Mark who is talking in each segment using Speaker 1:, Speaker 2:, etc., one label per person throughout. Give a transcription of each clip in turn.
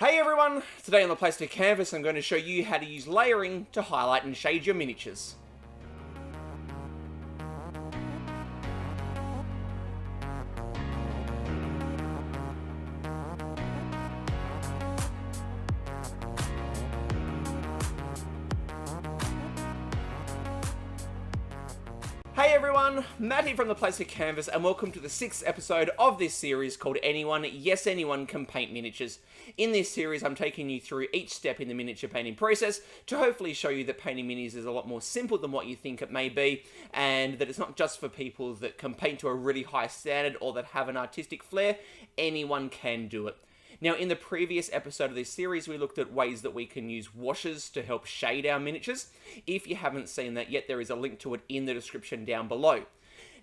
Speaker 1: Hey everyone! Today on the Plastic Canvas I'm going to show you how to use layering to highlight and shade your miniatures. Hey everyone, Matt here from the Plastic Canvas and welcome to the 6th episode of this series called Anyone, Yes Anyone Can Paint Miniatures. In this series I'm taking you through each step in the miniature painting process to hopefully show you that painting minis is a lot more simple than what you think it may be, and that it's not just for people that can paint to a really high standard or that have an artistic flair. Anyone can do it. Now, in the previous episode of this series, we looked at ways that we can use washes to help shade our miniatures. If you haven't seen that yet, there is a link to it in the description down below.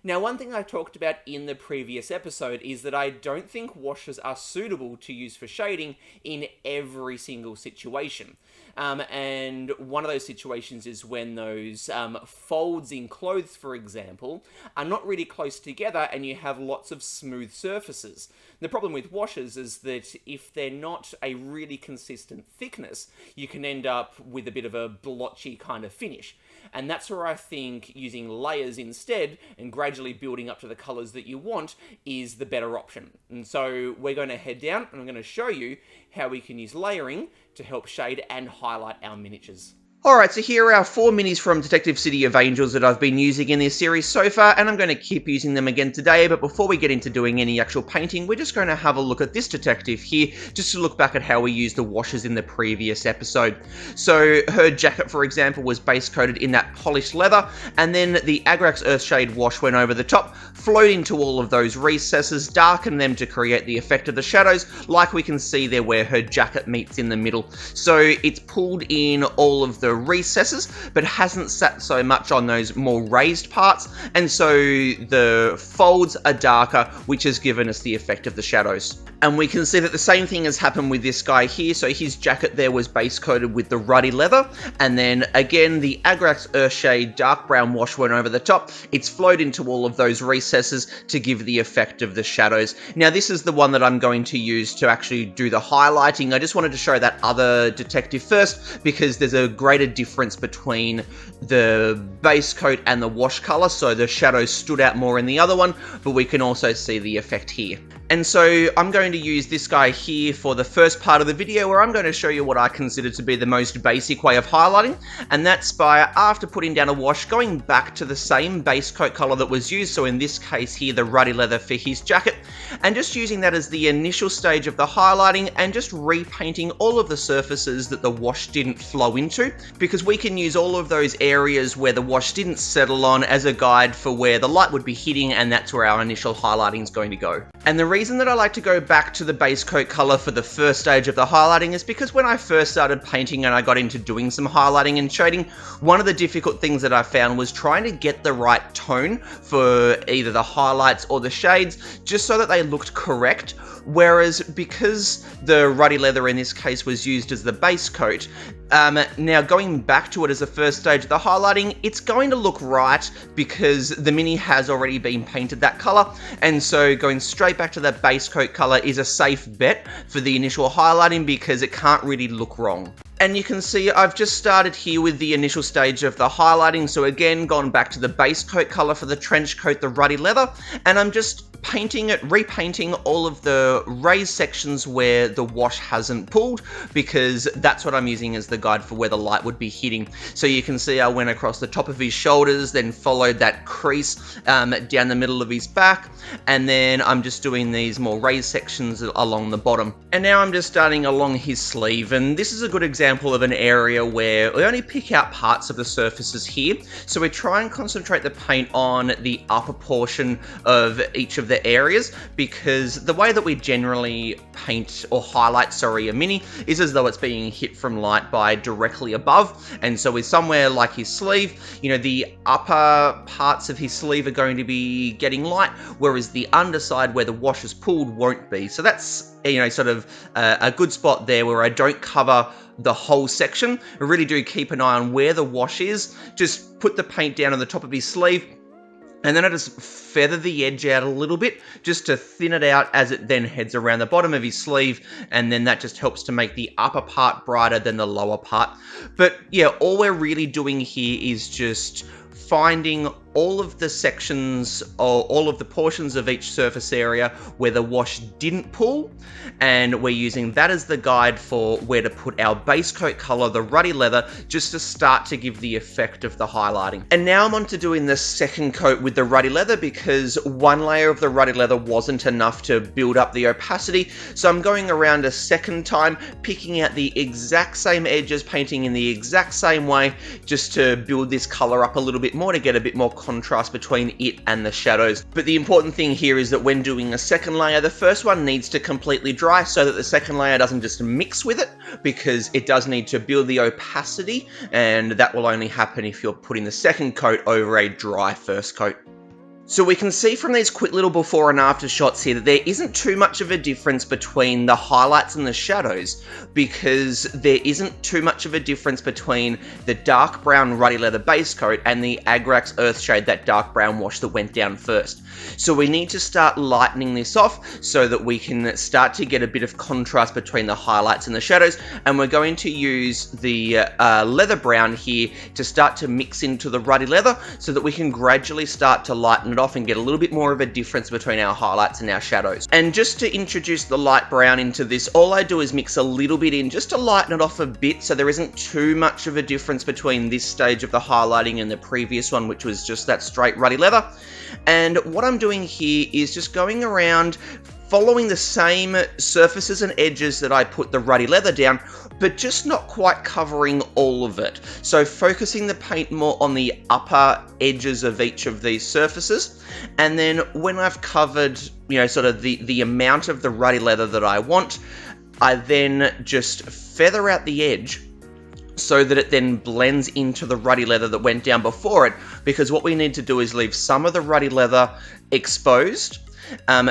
Speaker 1: Now, one thing I talked about in the previous episode is that I don't think washes are suitable to use for shading in every single situation. And one of those situations is when those folds in clothes, for example, are not really close together and you have lots of smooth surfaces. The problem with washes is that if they're not a really consistent thickness, you can end up with a bit of a blotchy kind of finish. And that's where I think using layers instead and gradually building up to the colours that you want is the better option. And so we're going to head down and I'm going to show you how we can use layering to help shade and highlight our miniatures. Alright, so here are our 4 minis from Detective City of Angels that I've been using in this series so far, and I'm going to keep using them again today, but before we get into doing any actual painting, we're just going to have a look at this detective here, just to look back at how we used the washes in the previous episode. So, her jacket, for example, was base coated in that polished leather, and then the Agrax Earthshade wash went over the top, flowed into all of those recesses, darkened them to create the effect of the shadows, like we can see there where her jacket meets in the middle. So, it's pulled in all of the recesses, but hasn't sat so much on those more raised parts, and so the folds are darker, which has given us the effect of the shadows. And we can see that the same thing has happened with this guy here. So his jacket there was base coated with the ruddy leather, and then again the Agrax Earthshade dark brown wash went over the top. It's flowed into all of those recesses to give the effect of the shadows. Now this is the one that I'm going to use to actually do the highlighting. I just wanted to show that other detective first because there's a greater difference between the base coat and the wash color, so the shadows stood out more in the other one, but we can also see the effect here. And so I'm going to use this guy here for the first part of the video where I'm going to show you what I consider to be the most basic way of highlighting, and that's by, after putting down a wash, going back to the same base coat color that was used, so in this case here the ruddy leather for his jacket, and just using that as the initial stage of the highlighting and just repainting all of the surfaces that the wash didn't flow into, because we can use all of those areas where the wash didn't settle on as a guide for where the light would be hitting, and that's where our initial highlighting is going to go. And the reason that I like to go back to the base coat color for the first stage of the highlighting is because when I first started painting and I got into doing some highlighting and shading, one of the difficult things that I found was trying to get the right tone for either the highlights or the shades, just so that they looked correct. Whereas because the ruddy leather in this case was used as the base coat, now going back to it as the first stage of the highlighting, it's going to look right because the mini has already been painted that color, and so going straight back to that base coat color is a safe bet for the initial highlighting because it can't really look wrong. And you can see I've just started here with the initial stage of the highlighting, so again gone back to the base coat color for the trench coat, the ruddy leather, and I'm just painting it, repainting all of the raised sections where the wash hasn't pulled, because that's what I'm using as the guide for where the light would be hitting. So you can see I went across the top of his shoulders, then followed that crease down the middle of his back, and then I'm just doing these more raised sections along the bottom. And now I'm just starting along his sleeve, and this is a good example of an area where we only pick out parts of the surfaces here, so we try and concentrate the paint on the upper portion of each of the areas, because the way that we generally paint or highlight, a mini is as though it's being hit from light by directly above. And so with somewhere like his sleeve, you know, the upper parts of his sleeve are going to be getting light, whereas the underside where the wash is pulled won't be. So that's, you know, sort of a good spot there where I don't cover the whole section. I really do keep an eye on where the wash is. Just put the paint down on the top of his sleeve, And then I just feather the edge out a little bit just to thin it out as it then heads around the bottom of his sleeve, and then that just helps to make the upper part brighter than the lower part. But yeah, all we're really doing here is just finding all of the sections or all of the portions of each surface area where the wash didn't pull, and we're using that as the guide for where to put our base coat color, the ruddy leather, just to start to give the effect of the highlighting. And now I'm on to doing the second coat with the ruddy leather, because one layer of the ruddy leather wasn't enough to build up the opacity, so I'm going around a second time, picking out the exact same edges, painting in the exact same way, just to build this color up a little bit more, to get a bit more contrast between it and the shadows. But the important thing here is that when doing a second layer, the first one needs to completely dry so that the second layer doesn't just mix with it, because it does need to build the opacity, and that will only happen if you're putting the second coat over a dry first coat. So we can see from these quick little before and after shots here that there isn't too much of a difference between the highlights and the shadows, because there isn't too much of a difference between the dark brown ruddy leather base coat and the Agrax Earthshade, that dark brown wash that went down first. So we need to start lightening this off so that we can start to get a bit of contrast between the highlights and the shadows, and we're going to use the leather brown here to start to mix into the ruddy leather so that we can gradually start to lighten it off and get a little bit more of a difference between our highlights and our shadows. And just to introduce the light brown into this, all I do is mix a little bit in just to lighten it off a bit, so there isn't too much of a difference between this stage of the highlighting and the previous one, which was just that straight ruddy leather. And what I'm doing here is just going around following the same surfaces and edges that I put the ruddy leather down, but just not quite covering all of it. So focusing the paint more on the upper edges of each of these surfaces. And then when I've covered, sort of the amount of the ruddy leather that I want, I then just feather out the edge so that it then blends into the ruddy leather that went down before it, because what we need to do is leave some of the ruddy leather exposed,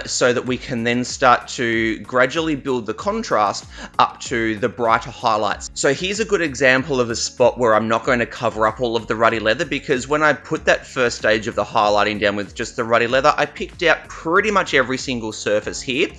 Speaker 1: so that we can then start to gradually build the contrast up to the brighter highlights. So here's a good example of a spot where I'm not going to cover up all of the ruddy leather, because when I put that first stage of the highlighting down with just the ruddy leather, I picked out pretty much every single surface here.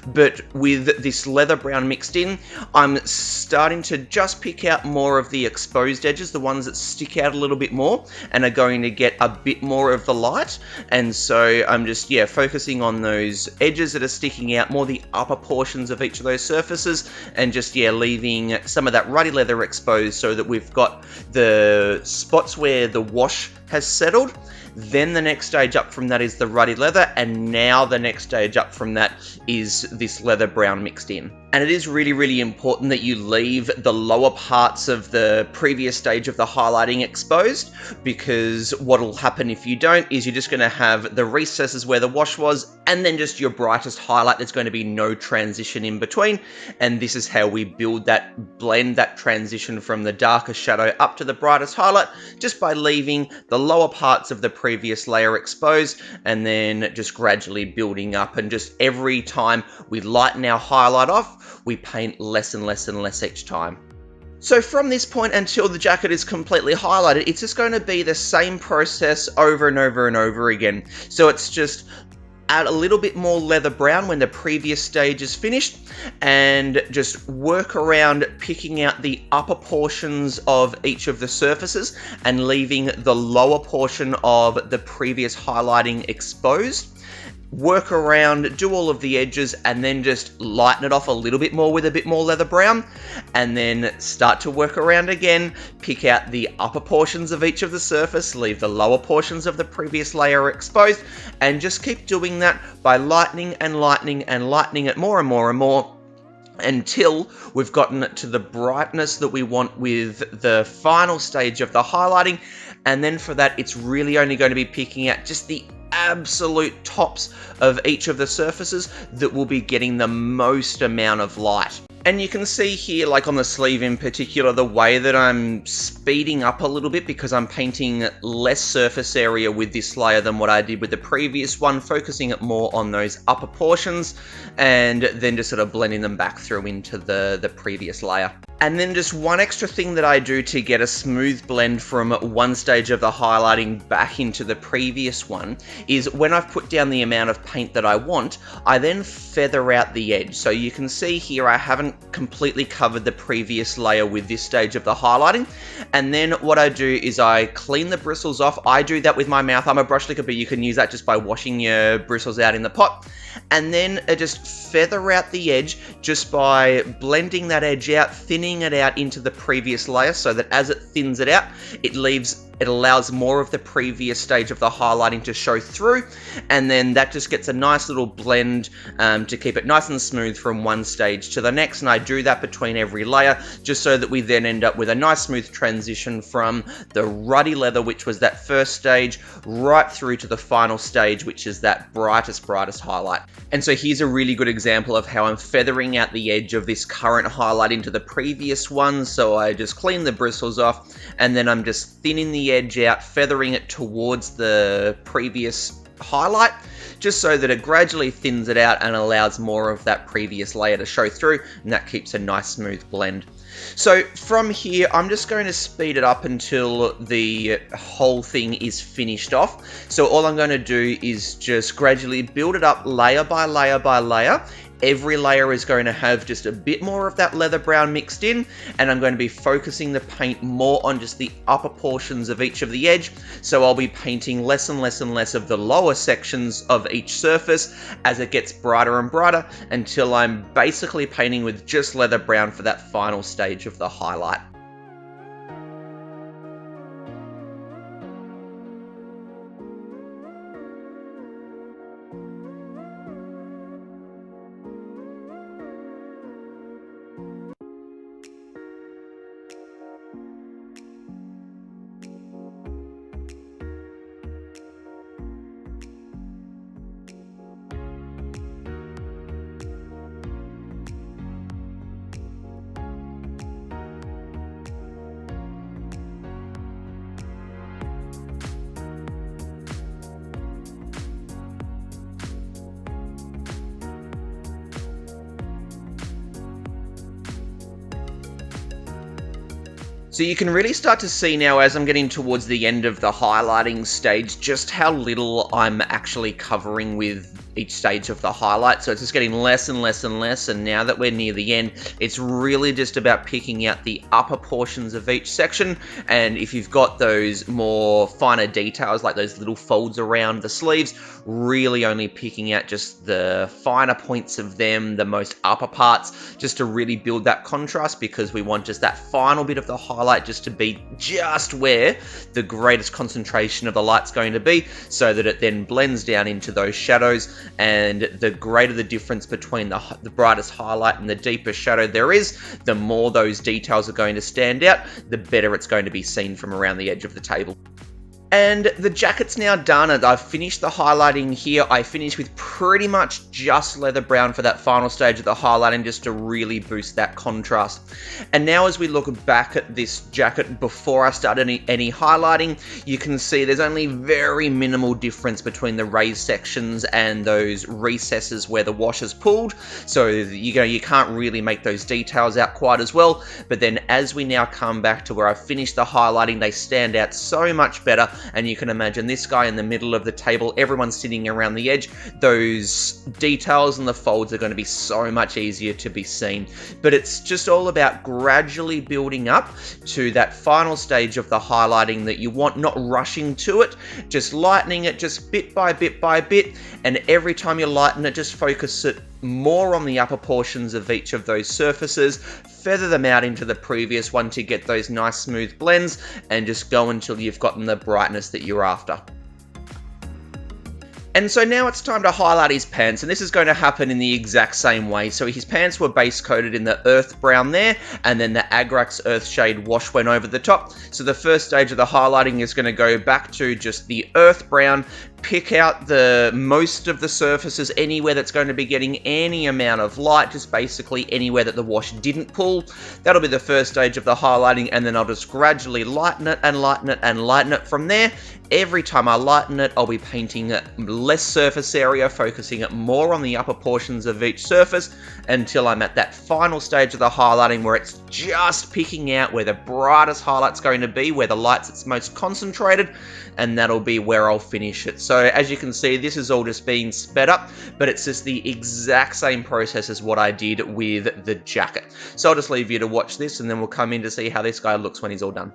Speaker 1: But with this leather brown mixed in, I'm starting to just pick out more of the exposed edges, the ones that stick out a little bit more and are going to get a bit more of the light. And so I'm just, focusing on those edges that are sticking out, more the upper portions of each of those surfaces, and just, leaving some of that ruddy leather exposed so that we've got the spots where the wash has settled. Then the next stage up from that is the ruddy leather, and now the next stage up from that is this leather brown mixed in. And it is really, really important that you leave the lower parts of the previous stage of the highlighting exposed, because what will happen if you don't is you're just going to have the recesses where the wash was, and then just your brightest highlight. There's going to be no transition in between, and this is how we build that blend, that transition from the darkest shadow up to the brightest highlight, just by leaving the lower parts of the previous layer exposed, and then just gradually building up. And just every time we lighten our highlight off, we paint less and less and less each time. So from this point until the jacket is completely highlighted, it's just going to be the same process over and over and over again. So it's just add a little bit more leather brown when the previous stage is finished, and just work around picking out the upper portions of each of the surfaces and leaving the lower portion of the previous highlighting exposed. Work around, do all of the edges, and then just lighten it off a little bit more with a bit more leather brown, and then start to work around again, pick out the upper portions of each of the surface, leave the lower portions of the previous layer exposed, and just keep doing that by lightening and lightening and lightening it more and more and more, until we've gotten it to the brightness that we want with the final stage of the highlighting. And then for that, it's really only going to be picking out just the absolute tops of each of the surfaces that will be getting the most amount of light. And you can see here, like on the sleeve in particular, the way that I'm speeding up a little bit, because I'm painting less surface area with this layer than what I did with the previous one, focusing it more on those upper portions, and then just sort of blending them back through into the previous layer. And then just one extra thing that I do to get a smooth blend from one stage of the highlighting back into the previous one is when I've put down the amount of paint that I want, I then feather out the edge. So you can see here I haven't completely covered the previous layer with this stage of the highlighting. And then what I do is I clean the bristles off. I do that with my mouth. I'm a brush licker, but you can use that just by washing your bristles out in the pot. And then I just feather out the edge just by blending that edge out, thinning it out into the previous layer so that as it thins it out, it allows more of the previous stage of the highlighting to show through, and then that just gets a nice little blend to keep it nice and smooth from one stage to the next. And I do that between every layer just so that we then end up with a nice smooth transition from the ruddy leather, which was that first stage, right through to the final stage, which is that brightest highlight. And so here's a really good example of how I'm feathering out the edge of this current highlight into the previous one. So I just clean the bristles off, and then I'm just thinning the edge out, feathering it towards the previous highlight, just so that it gradually thins it out and allows more of that previous layer to show through, and that keeps a nice smooth blend. So from here, I'm just going to speed it up until the whole thing is finished off. So all I'm going to do is just gradually build it up layer by layer by layer. Every layer is going to have just a bit more of that leather brown mixed in, and I'm going to be focusing the paint more on just the upper portions of each of the edge. So I'll be painting less and less and less of the lower sections of each surface as it gets brighter and brighter until I'm basically painting with just leather brown for that final stage of the highlight. So you can really start to see now as I'm getting towards the end of the highlighting stage just how little I'm actually covering with each stage of the highlight. So it's just getting less and less and less, and now that we're near the end, it's really just about picking out the upper portions of each section. And if you've got those more finer details like those little folds around the sleeves, really only picking out just the finer points of them, the most upper parts, just to really build that contrast, because we want just that final bit of the highlight just to be just where the greatest concentration of the light's going to be, so that it then blends down into those shadows. And the greater the difference between the brightest highlight and the deepest shadow there is, the more those details are going to stand out, the better it's going to be seen from around the edge of the table. And the jacket's now done, and I've finished the highlighting here. I finished with pretty much just leather brown for that final stage of the highlighting, just to really boost that contrast. And now as we look back at this jacket before I start any highlighting, you can see there's only very minimal difference between the raised sections and those recesses where the wash is pulled. So you can't really make those details out quite as well. But then as we now come back to where I've finished the highlighting, they stand out so much better. And you can imagine this guy in the middle of the table, everyone's sitting around the edge. Those details and the folds are going to be so much easier to be seen. But it's just all about gradually building up to that final stage of the highlighting that you want, not rushing to it, just lightening it just bit by bit by bit. And every time you lighten it, just focus it more on the upper portions of each of those surfaces, feather them out into the previous one to get those nice smooth blends, and just go until you've gotten the brightness that you're after. And so now it's time to highlight his pants, and this is going to happen in the exact same way. So his pants were base coated in the earth brown there, and then the Agrax earth shade wash went over the top. So the first stage of the highlighting is going to go back to just the earth brown, pick out the most of the surfaces anywhere that's going to be getting any amount of light, just basically anywhere that the wash didn't pull. That'll be the first stage of the highlighting, and then I'll just gradually lighten it and lighten it and lighten it from there. Every time I lighten it, I'll be painting less surface area, focusing more on the upper portions of each surface until I'm at that final stage of the highlighting where it's just picking out where the brightest highlight's going to be, where the light's its most concentrated, and that'll be where I'll finish it. So as you can see, this is all just being sped up, but it's just the exact same process as what I did with the jacket. So I'll just leave you to watch this, and then we'll come in to see how this guy looks when he's all done.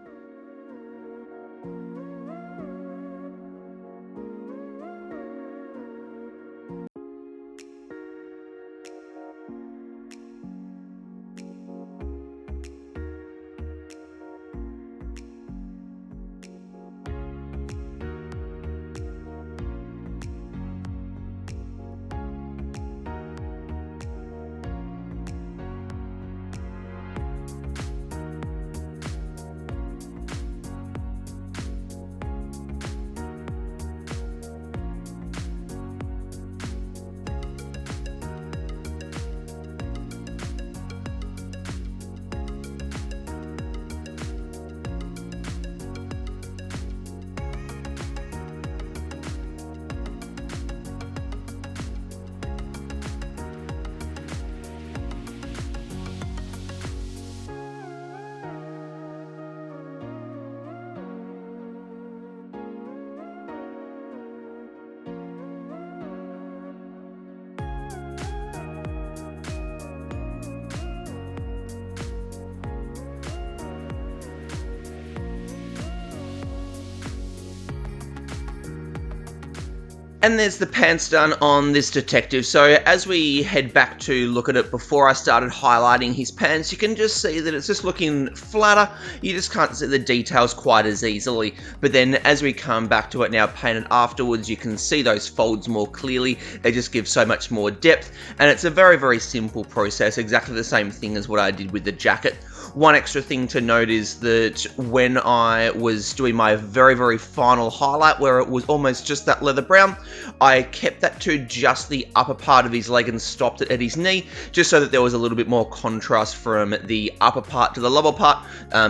Speaker 1: And there's the pants done on this detective. So as we head back to look at it before I started highlighting his pants, you can just see that it's just looking flatter. You just can't see the details quite as easily. But then as we come back to it now painted afterwards, you can see those folds more clearly. They just give so much more depth. And it's a very, very simple process, exactly the same thing as what I did with the jacket. One extra thing to note is that when I was doing my very, very final highlight, where it was almost just that leather brown, I kept that to just the upper part of his leg and stopped it at his knee, just so that there was a little bit more contrast from the upper part to the lower part,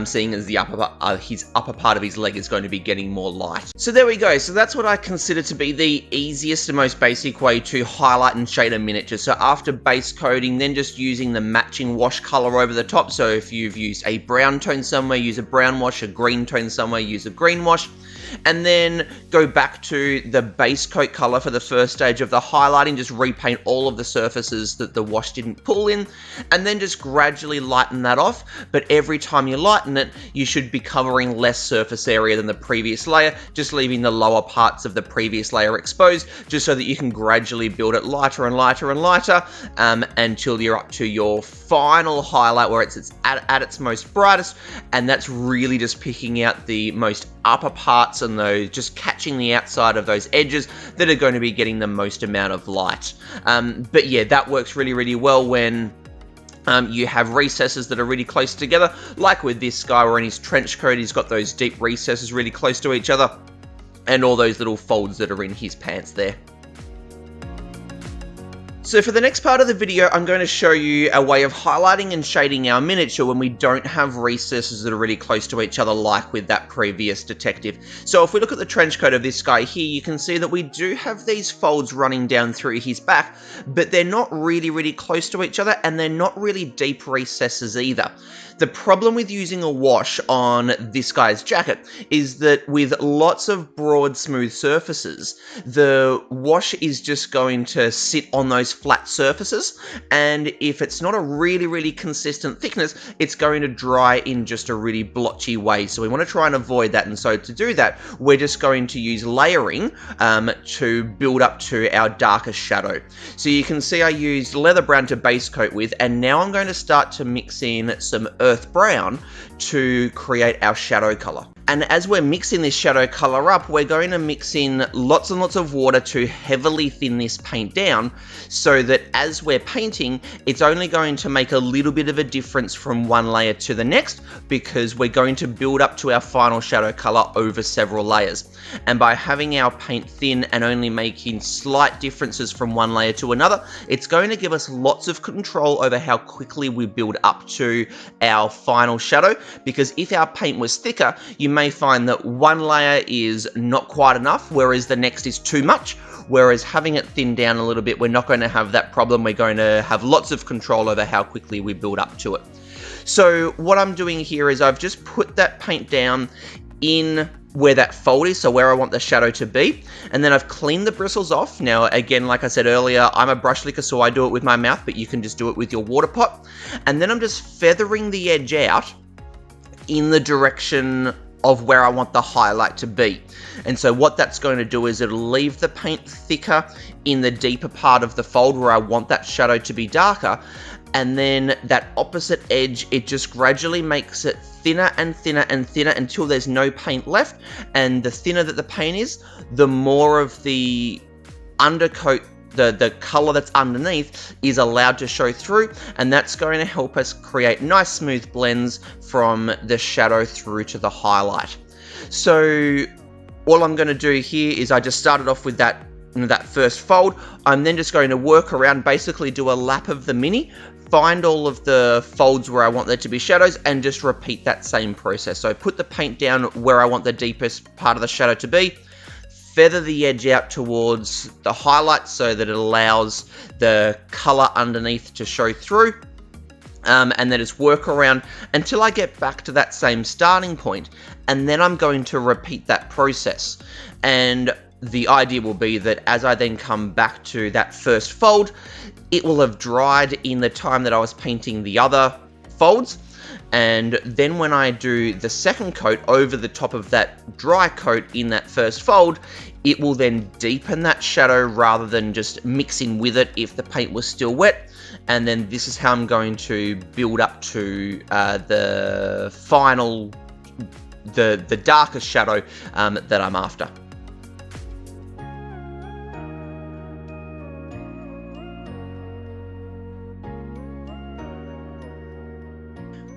Speaker 1: seeing as the his upper part of his leg is going to be getting more light. So there we go. So that's what I consider to be the easiest and most basic way to highlight and shade a miniature. So after base coating, then just using the matching wash color over the top. So if you've used a brown tone somewhere, use a brown wash, a green tone somewhere, use a green wash, and then go back to the base coat color for the first stage of the highlighting, just repaint all of the surfaces that the wash didn't pull in, and then just gradually lighten that off. But every time you lighten it, you should be covering less surface area than the previous layer, just leaving the lower parts of the previous layer exposed, just so that you can gradually build it lighter and lighter and lighter, until you're up to your final highlight where it's at its most brightest, and that's really just picking out the most upper parts and those, just catching the outside of those edges that are going to be getting the most amount of light. But yeah, that works really, really well when you have recesses that are really close together, like with this guy where in his trench coat he's got those deep recesses really close to each other, and all those little folds that are in his pants there. So for the next part of the video, I'm going to show you a way of highlighting and shading our miniature when we don't have recesses that are really close to each other like with that previous detective. So if we look at the trench coat of this guy here, you can see that we do have these folds running down through his back, but they're not really, really close to each other, and they're not really deep recesses either. The problem with using a wash on this guy's jacket is that with lots of broad, smooth surfaces, the wash is just going to sit on those flat surfaces, and if it's not a really, really consistent thickness, it's going to dry in just a really blotchy way. So we want to try and avoid that, and so to do that, we're just going to use layering to build up to our darkest shadow. So you can see I used leather brown to base coat with, and now I'm going to start to mix in some earth brown to create our shadow color. And as we're mixing this shadow color up, we're going to mix in lots and lots of water to heavily thin this paint down, so that as we're painting, it's only going to make a little bit of a difference from one layer to the next, because we're going to build up to our final shadow color over several layers. And by having our paint thin and only making slight differences from one layer to another, it's going to give us lots of control over how quickly we build up to our final shadow. Because if our paint was thicker, you may find that one layer is not quite enough, whereas the next is too much. Whereas having it thinned down a little bit, we're not going to have that problem. We're going to have lots of control over how quickly we build up to it. So what I'm doing here is I've just put that paint down in where that fold is, so where I want the shadow to be, and then I've cleaned the bristles off. Now again, like I said earlier, I'm a brush licker, so I do it with my mouth, but you can just do it with your water pot. And then I'm just feathering the edge out in the direction of where I want the highlight to be. And so what that's going to do is it'll leave the paint thicker in the deeper part of the fold where I want that shadow to be darker, and then that opposite edge, it just gradually makes it thinner and thinner and thinner until there's no paint left. And the thinner that the paint is, the more of the undercoat, the color that's underneath, is allowed to show through, and that's going to help us create nice smooth blends from the shadow through to the highlight. So all I'm going to do here is I just started off with that first fold. I'm then just going to work around, basically do a lap of the mini, find all of the folds where I want there to be shadows, and just repeat that same process. So put the paint down where I want the deepest part of the shadow to be, feather the edge out towards the highlight so that it allows the color underneath to show through, and then just work around until I get back to that same starting point, and then I'm going to repeat that process. And the idea will be that as I then come back to that first fold, it will have dried in the time that I was painting the other folds. And then when I do the second coat over the top of that dry coat in that first fold, it will then deepen that shadow rather than just mixing with it if the paint was still wet. And then this is how I'm going to build up to the final, the darkest shadow that I'm after.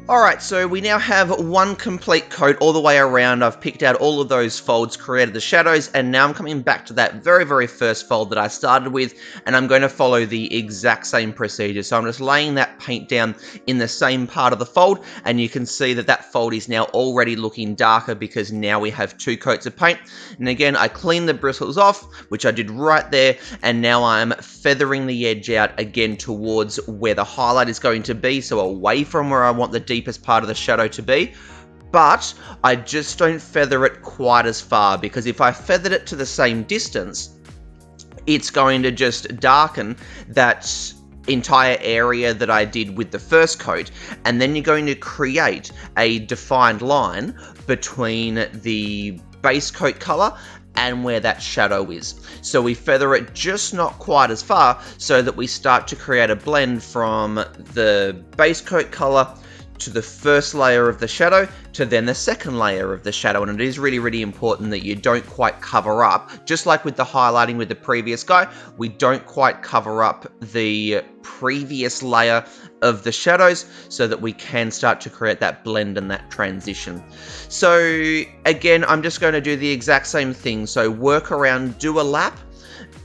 Speaker 1: Alright, so we now have one complete coat all the way around. I've picked out all of those folds, created the shadows, and now I'm coming back to that very, very first fold that I started with, and I'm going to follow the exact same procedure. So I'm just laying that paint down in the same part of the fold, and you can see that that fold is now already looking darker because now we have two coats of paint. And again, I cleaned the bristles off, which I did right there, and now I'm feathering the edge out again towards where the highlight is going to be, so away from where I want the deepest part of the shadow to be. But I just don't feather it quite as far, because if I feathered it to the same distance, it's going to just darken that entire area that I did with the first coat, and then you're going to create a defined line between the base coat color and where that shadow is. So we feather it just not quite as far so that we start to create a blend from the base coat color to the first layer of the shadow to then the second layer of the shadow. And it is really, really important that you don't quite cover up, just like with the highlighting with the previous guy, we don't quite cover up the previous layer of the shadows so that we can start to create that blend and that transition. So again, I'm just going to do the exact same thing. So work around, do a lap,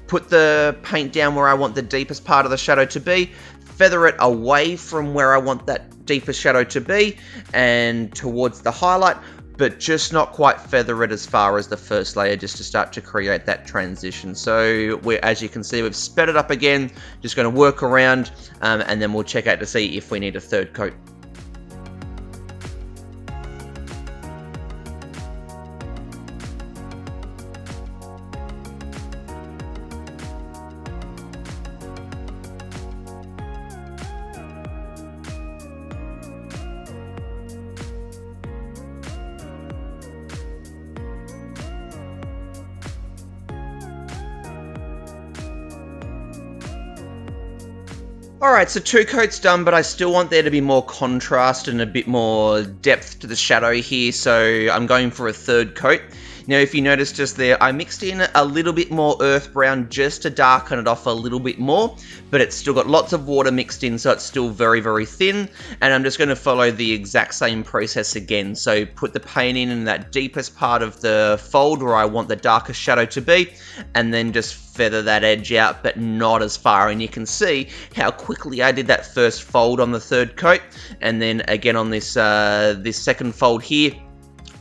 Speaker 1: put the paint down where I want the deepest part of the shadow to be, feather it away from where I want that deepest shadow to be and towards the highlight, but just not quite feather it as far as the first layer, just to start to create that transition. So as you can see, we've sped it up again, just going to work around, and then we'll check out to see if we need a third coat. Alright, so 2 coats done, but I still want there to be more contrast and a bit more depth to the shadow here, so I'm going for a 3rd coat. Now, if you notice just there, I mixed in a little bit more earth brown just to darken it off a little bit more, but it's still got lots of water mixed in, so it's still very, very thin, and I'm just going to follow the exact same process again. So put the paint in that deepest part of the fold where I want the darkest shadow to be, and then just feather that edge out, but not as far, and you can see how quickly I did that first fold on the 3rd coat, and then again on this this 2nd fold here,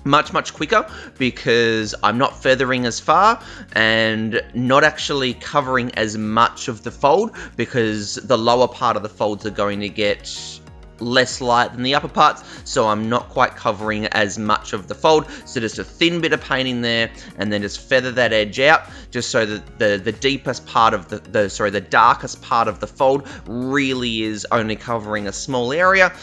Speaker 1: much quicker, because I'm not feathering as far and not actually covering as much of the fold, because the lower part of the folds are going to get less light than the upper parts, so I'm not quite covering as much of the fold. So just a thin bit of paint in there, and then just feather that edge out, just so that the deepest part of the darkest part of the fold really is only covering a small area,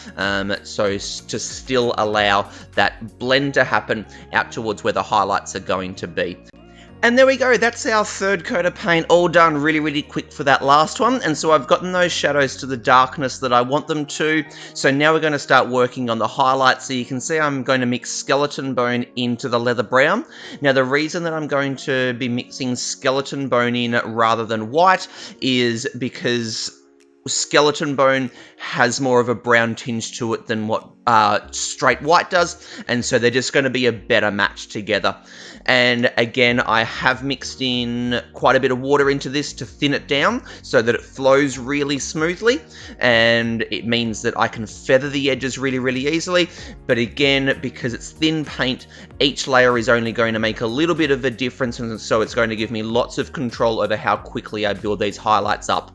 Speaker 1: so to still allow that blend to happen out towards where the highlights are going to be. And there we go, that's our 3rd coat of paint, all done really quick for that last one. And so I've gotten those shadows to the darkness that I want them to. So now we're going to start working on the highlights. So you can see I'm going to mix skeleton bone into the leather brown. Now the reason that I'm going to be mixing skeleton bone in rather than white is because skeleton bone has more of a brown tinge to it than what straight white does, and so they're just going to be a better match together. And again, I have mixed in quite a bit of water into this to thin it down so that it flows really smoothly, and it means that I can feather the edges really easily. But again, because it's thin paint, each layer is only going to make a little bit of a difference, and so it's going to give me lots of control over how quickly I build these highlights up.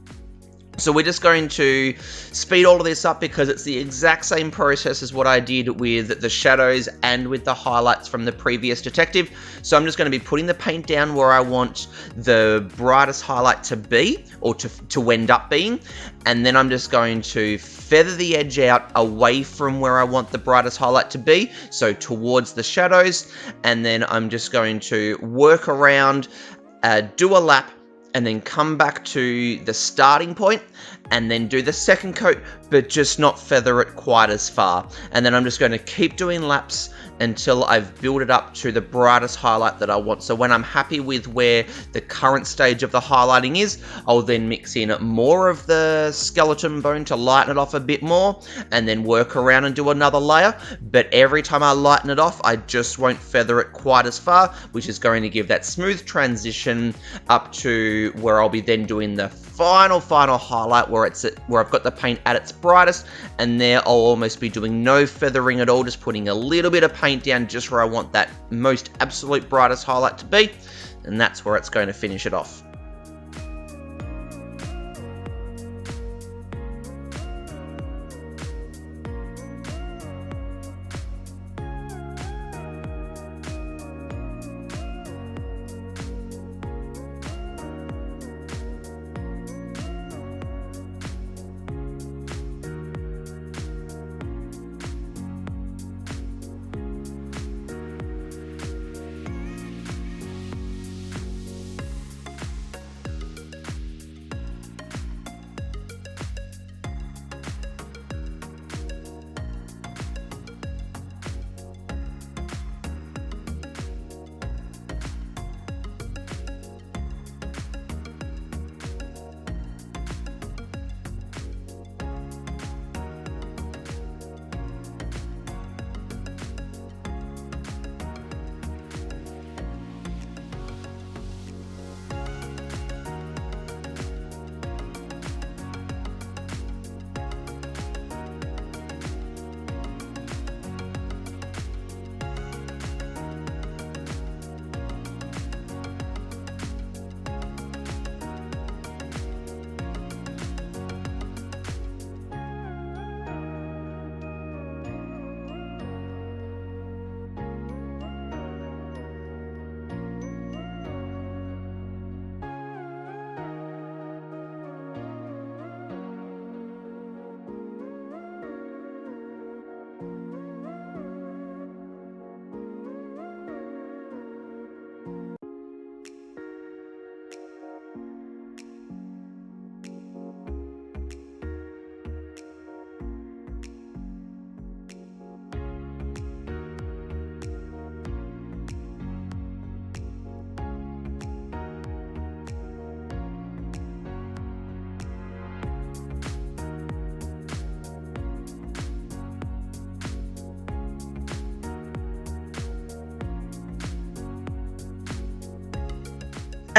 Speaker 1: So we're just going to speed all of this up because it's the exact same process as what I did with the shadows and with the highlights from the previous detective. So I'm just going to be putting the paint down where I want the brightest highlight to be, or to end up being, and then I'm just going to feather the edge out away from where I want the brightest highlight to be, so towards the shadows, and then I'm just going to work around, do a lap, and then come back to the starting point, and then do the 2nd coat, but just not feather it quite as far. And then I'm just going to keep doing laps until I've built it up to the brightest highlight that I want. So when I'm happy with where the current stage of the highlighting is, I'll then mix in more of the skeleton bone to lighten it off a bit more, and then work around and do another layer. But every time I lighten it off, I just won't feather it quite as far, which is going to give that smooth transition up to where I'll be then doing the final highlight, where I've got the paint at its brightest, and there I'll almost be doing no feathering at all, just putting a little bit of paint down just where I want that most absolute brightest highlight to be, and that's where it's going to finish it off.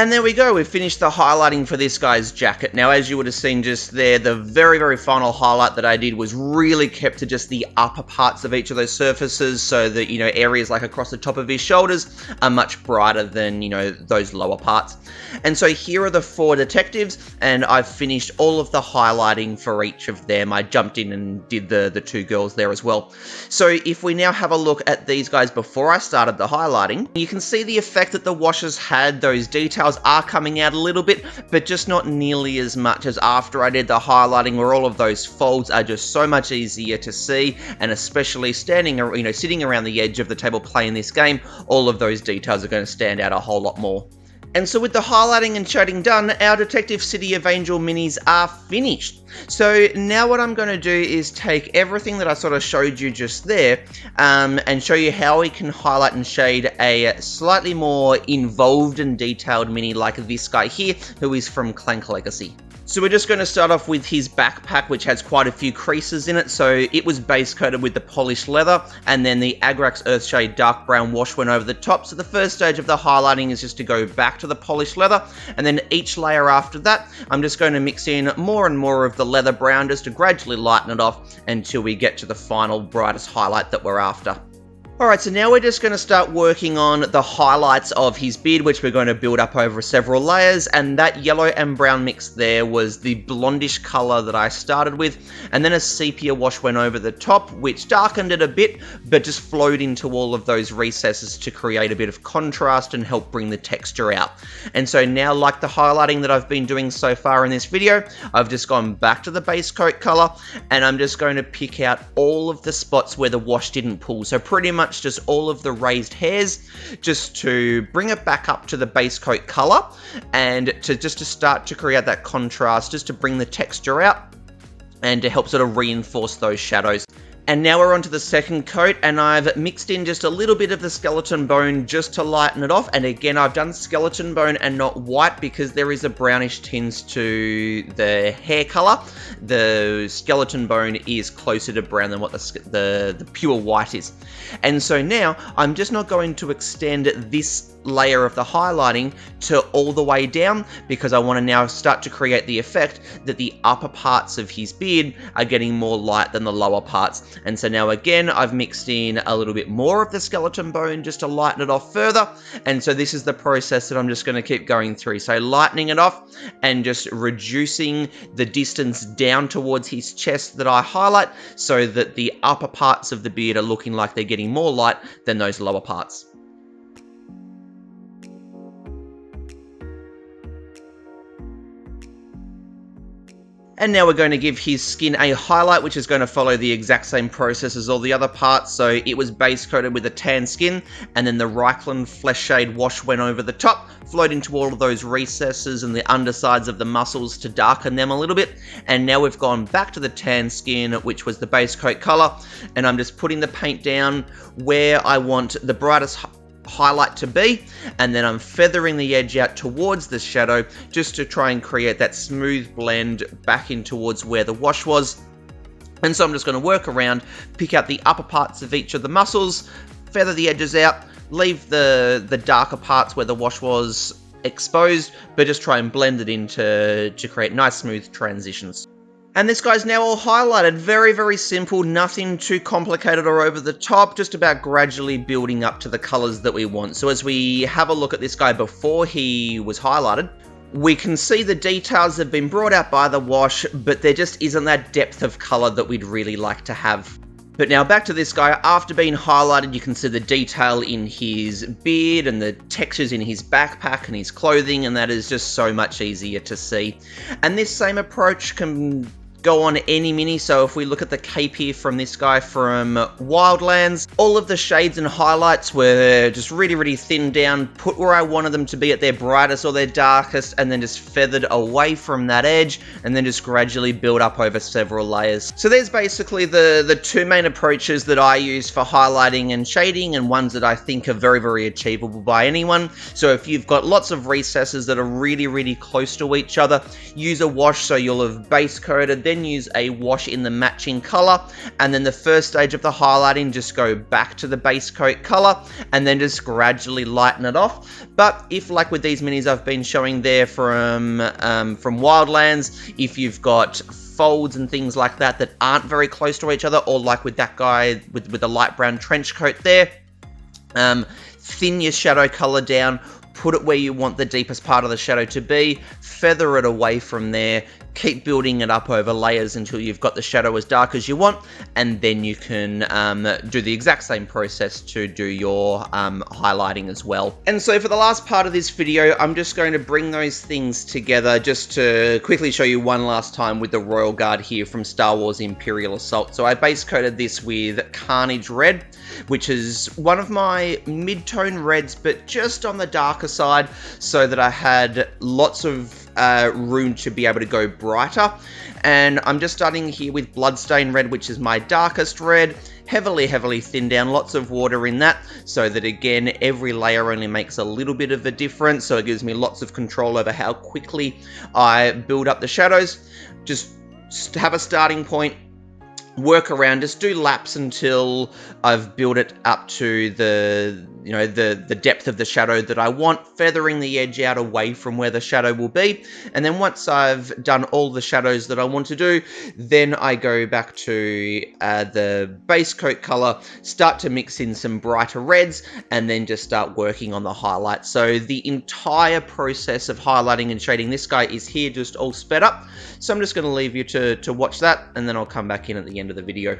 Speaker 1: And there we go, we've finished the highlighting for this guy's jacket. Now, as you would have seen just there, the very, very final highlight that I did was really kept to just the upper parts of each of those surfaces, so that, areas like across the top of his shoulders are much brighter than, those lower parts. And so here are the 4 detectives, and I've finished all of the highlighting for each of them. I jumped in and did the 2 girls there as well. So if we now have a look at these guys before I started the highlighting, you can see the effect that the washes had. Those details are coming out a little bit, but just not nearly as much as after I did the highlighting, where all of those folds are just so much easier to see, and especially sitting around the edge of the table playing this game, all of those details are going to stand out a whole lot more. And so with the highlighting and shading done, our Detective City of Angel minis are finished. So now what I'm going to do is take everything that I sort of showed you just there, and show you how we can highlight and shade a slightly more involved and detailed mini like this guy here, who is from Clank Legacy. So we're just going to start off with his backpack, which has quite a few creases in it. So it was base coated with the polished leather, and then the Agrax Earthshade dark brown wash went over the top. So the first stage of the highlighting is just to go back to the polished leather, and then each layer after that, I'm just going to mix in more and more of the leather brown just to gradually lighten it off until we get to the final brightest highlight that we're after. Alright, so now we're just going to start working on the highlights of his beard, which we're going to build up over several layers, and that yellow and brown mix there was the blondish colour that I started with, and then a sepia wash went over the top, which darkened it a bit, but just flowed into all of those recesses to create a bit of contrast and help bring the texture out. And so now, like the highlighting that I've been doing so far in this video, I've just gone back to the base coat colour, and I'm just going to pick out all of the spots where the wash didn't pull, so pretty much just all of the raised hairs, just to bring it back up to the base coat color, and to start to create that contrast, just to bring the texture out and to help sort of reinforce those shadows. And now we're on to the second coat, and I've mixed in just a little bit of the skeleton bone just to lighten it off. And again, I've done skeleton bone and not white because there is a brownish tinge to the hair color. The skeleton bone is closer to brown than what the pure white is. And so now I'm just not going to extend this layer of the highlighting to all the way down, because I want to now start to create the effect that the upper parts of his beard are getting more light than the lower parts. And so now again, I've mixed in a little bit more of the skeleton bone just to lighten it off further. And so this is the process that I'm just going to keep going through. So lightening it off and just reducing the distance down towards his chest that I highlight, so that the upper parts of the beard are looking like they're getting more light than those lower parts. And now we're going to give his skin a highlight, which is going to follow the exact same process as all the other parts. So it was base coated with a tan skin, and then the Reichland Flesh Shade wash went over the top, flowed into all of those recesses and the undersides of the muscles to darken them a little bit. And now we've gone back to the tan skin, which was the base coat color, and I'm just putting the paint down where I want the brightest highlight to be, and then I'm feathering the edge out towards the shadow just to try and create that smooth blend back in towards where the wash was. And so I'm just going to work around, pick out the upper parts of each of the muscles, feather the edges out, leave the darker parts where the wash was exposed, but just try and blend it in to create nice smooth transitions. And this guy's now all highlighted. Very, very simple, nothing too complicated or over the top, just about gradually building up to the colors that we want. So as we have a look at this guy before he was highlighted, we can see the details have been brought out by the wash, but there just isn't that depth of color that we'd really like to have. But now back to this guy. After being highlighted, you can see the detail in his beard and the textures in his backpack and his clothing, and that is just so much easier to see. And this same approach can go on any mini. So if we look at the cape here from this guy from Wildlands, all of the shades and highlights were just really, really thinned down, put where I wanted them to be at their brightest or their darkest, and then just feathered away from that edge, and then just gradually build up over several layers. So there's basically the two main approaches that I use for highlighting and shading, and ones that I think are very, very achievable by anyone. So if you've got lots of recesses that are really, really close to each other, use a wash so you'll have base coated then use a wash in the matching color, and then the first stage of the highlighting, just go back to the base coat color, and then just gradually lighten it off. But if, like with these minis I've been showing there from Wildlands, if you've got folds and things like that that aren't very close to each other, or like with that guy with the light brown trench coat there, thin your shadow color down, put it where you want the deepest part of the shadow to be, feather it away from there, keep building it up over layers until you've got the shadow as dark as you want, and then you can do the exact same process to do your highlighting as well. And so for the last part of this video, I'm just going to bring those things together just to quickly show you one last time with the Royal Guard here from Star Wars Imperial Assault. So I base coated this with Carnage Red, which is one of my mid-tone reds, but just on the darker side, so that I had lots of room to be able to go brighter. And I'm just starting here with Bloodstain Red, which is my darkest red, heavily thinned down, lots of water in that, so that again, every layer only makes a little bit of a difference, so it gives me lots of control over how quickly I build up the shadows. Just have a starting point, work around, just do laps until I've built it up to the depth of the shadow that I want, feathering the edge out away from where the shadow will be. And then once I've done all the shadows that I want to do, then I go back to the base coat color, start to mix in some brighter reds, and then just start working on the highlights. So the entire process of highlighting and shading this guy is here just all sped up. So I'm just going to leave you to watch that, and then I'll come back in at the end of the video.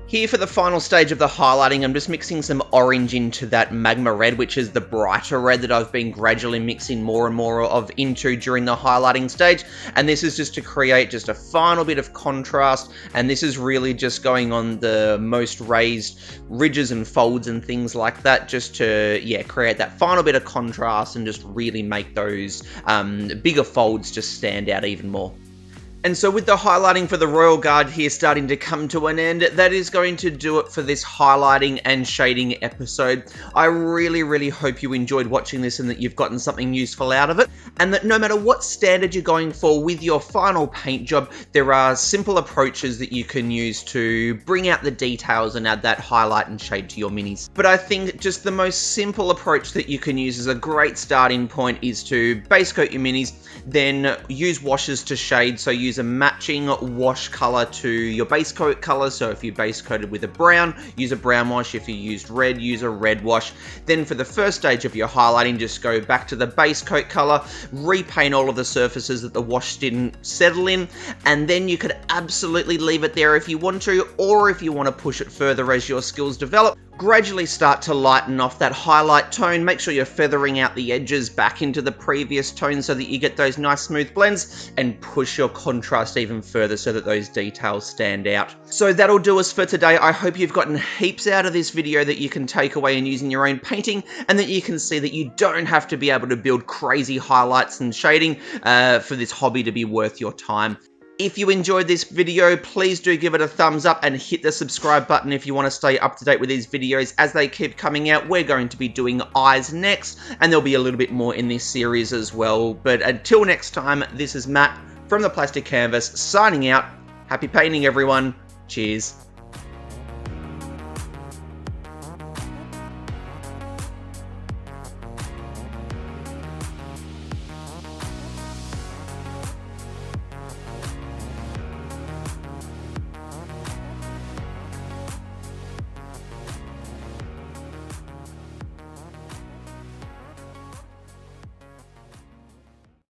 Speaker 1: Here for the final stage of the highlighting, I'm just mixing some orange into that magma red, which is the brighter red that I've been gradually mixing more and more of into during the highlighting stage. And this is just to create just a final bit of contrast. And this is really just going on the most raised ridges and folds and things like that, just to, yeah, create that final bit of contrast and just really make those bigger folds just stand out even more. And so with the highlighting for the Royal Guard here starting to come to an end, that is going to do it for this highlighting and shading episode. I really hope you enjoyed watching this and that you've gotten something useful out of it, and that no matter what standard you're going for with your final paint job, there are simple approaches that you can use to bring out the details and add that highlight and shade to your minis. But I think just the most simple approach that you can use as a great starting point is to base coat your minis, then use washes to shade. So use a matching wash color to your base coat color. So if you base coated with a brown, use a brown wash. If you used red, use a red wash. Then for the first stage of your highlighting, just go back to the base coat color, repaint all of the surfaces that the wash didn't settle in, and then you could absolutely leave it there if you want to, or if you want to push it further as your skills develop, gradually start to lighten off that highlight tone. Make sure you're feathering out the edges back into the previous tone so that you get those nice smooth blends, and push your contrast even further so that those details stand out. So that'll do us for today. I hope you've gotten heaps out of this video that you can take away and use in your own painting, and that you can see that you don't have to be able to build crazy highlights and shading for this hobby to be worth your time. If you enjoyed this video, please do give it a thumbs up and hit the subscribe button if you want to stay up to date with these videos as they keep coming out. We're going to be doing eyes next, and there'll be a little bit more in this series as well. But until next time, this is Matt from the Plastic Canvas signing out. Happy painting, everyone. Cheers.